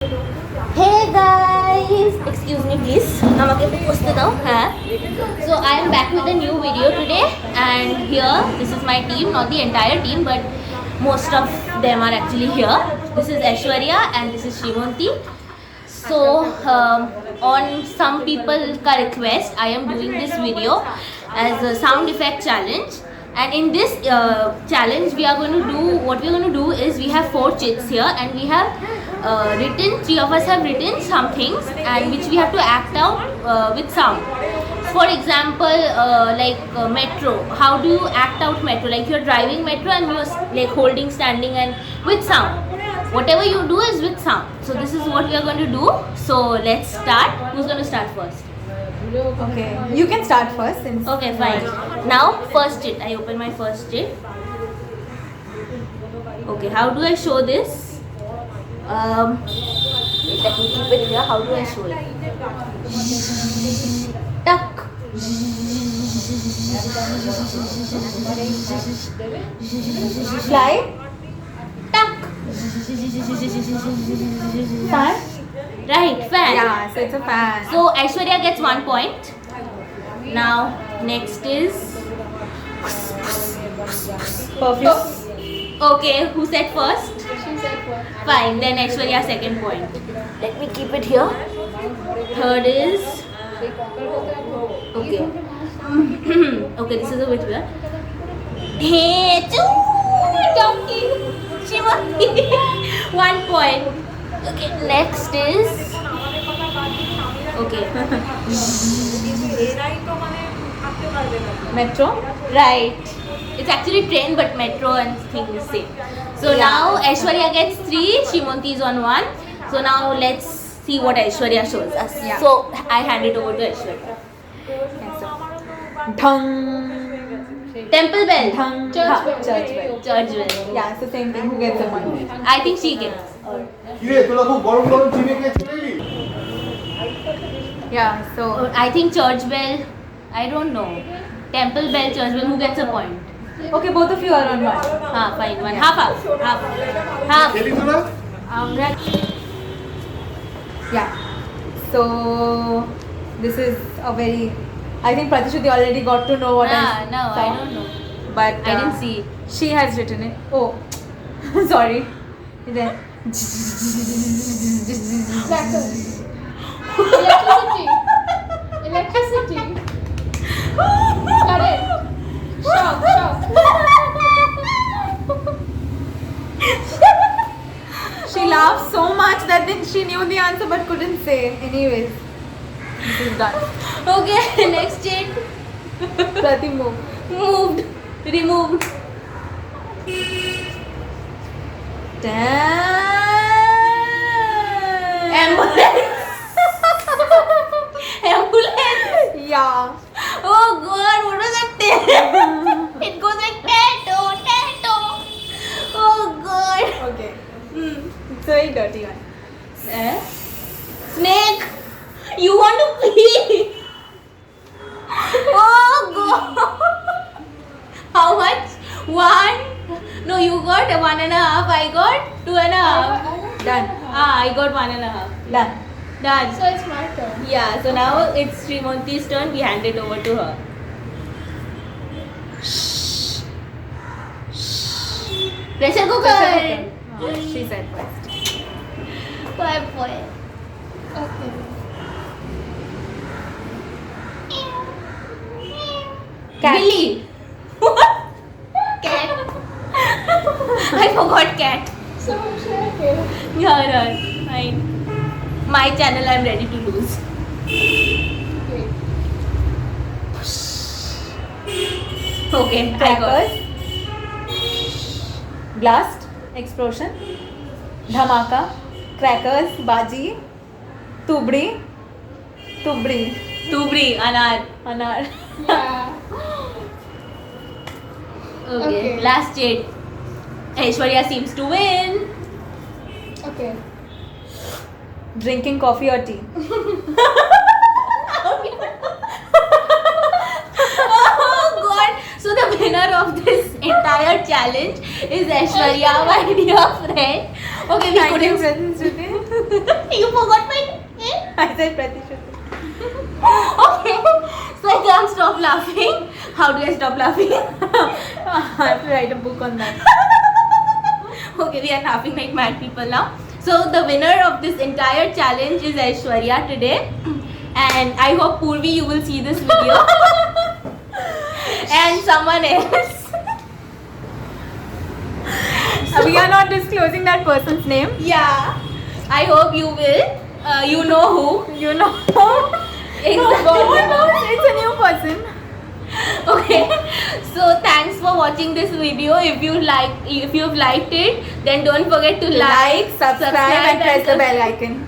Hey guys, excuse me please. So I am back with a new video today, and here this is my team, not the entire team, but most of them are actually here. This is Aishwarya and this is Shrimanti. So on some people's request, I am doing this video as a sound effect challenge. And in this challenge, we are going to do, what we are going to do is, we have 4 chits here, and we have written, 3 of us have written some things, and which we have to act out with sound. For example, metro. How do you act out metro? Like you're driving metro and you're like holding, standing, and with sound. Whatever you do is with sound. So this is what we are going to do. So let's start. Who's going to start first? Okay, you can start first. Since Okay, fine. Now, first chit. I open my first chit. Okay, how do I show this? Wait, let me keep it here. How do I show it? Tuck. Fly. Tuck. Fan. Right, fan. Yeah, so it's a fan. So Aishwarya gets 1 point. Now next is Perfume. okay. Who said first? She said what? Fine. Then Aishwarya second point. Let me keep it here. Third is okay. Okay, this is a bit weird. Hey, donkey. Shrimanti. 1 point. Okay, next is okay. Metro. Right. It's actually train, but metro and thing is same. So Yeah. now Aishwarya gets 3, Shrimanti is on 1. So now let's see what Aishwarya shows us. Yeah. So I hand it over to Aishwarya. Yes, so. Dhang. Temple bell. Dhang. Church bell. Church bell. Church bell. Yeah, it's the same thing. Who gets a point? I think she gets. কিরে তোরা খুব গরম গরম চিনে খেয়ে চলে এলি Yeah, so I think church bell. I don't know. Temple bell, church bell. Who gets a point? okay, both of you are on 1. Fine. One. Half. Half. খেলি তোরা Yeah. So this is a very. I think Pratishuddhi already got to know what No, saw. I don't know. But I didn't see. She has written it. Oh, sorry. Then Cracker. Electricity. Electricity. Current. Shock. she laughed so much that then she knew the answer but couldn't say. Anyways, this is done. Okay. Next chit. Prati move. Moved. Removed. Damn. Ambulance. Ambulance. Yeah. Oh God, what was that? It goes like tattoo. Oh God. Okay. It's a very dirty one. Snake. You want to pee? Oh God. How much? 1. No, you got 1.5. I got 2.5. Done. I got 1.5. Done. Done. So it's my turn. Yeah, so now it's Shrimanti's turn. We hand it over to her. Pressure cooker. Oh, she said first. 5 points. Okay. Cat. Billy. What? Cat. I forgot cat. So should I fail? Yeah, fine. My channel, I'm ready to lose. Wait. Okay, I got Crackers. Blast. Explosion. Dhamaka. Crackers. Baji. Tubdi. Tubdi. Tubri, anar. Anar. Yeah. Okay. Okay. Last chit. Aishwarya seems to win. Okay. Drinking coffee or tea. Oh God! So the winner of this entire challenge is Aishwarya, my dear friend. Okay, we Thank you, couldn't. Pratishuddhi. You forgot my name? I said Pratishuddhi. Okay. So I can't stop laughing. How do I stop laughing? I have to write a book on that. Okay, we are laughing like mad people now. So the winner of this entire challenge is Aishwarya today. And I hope Purvi you will see this video. And someone else. We are not disclosing that person's name. Yeah. I hope you will. You know who. You know. Exactly. No, it's a new person. Okay. So thanks for watching this video. If you've liked it, then don't forget to like, Subscribe and press the bell icon.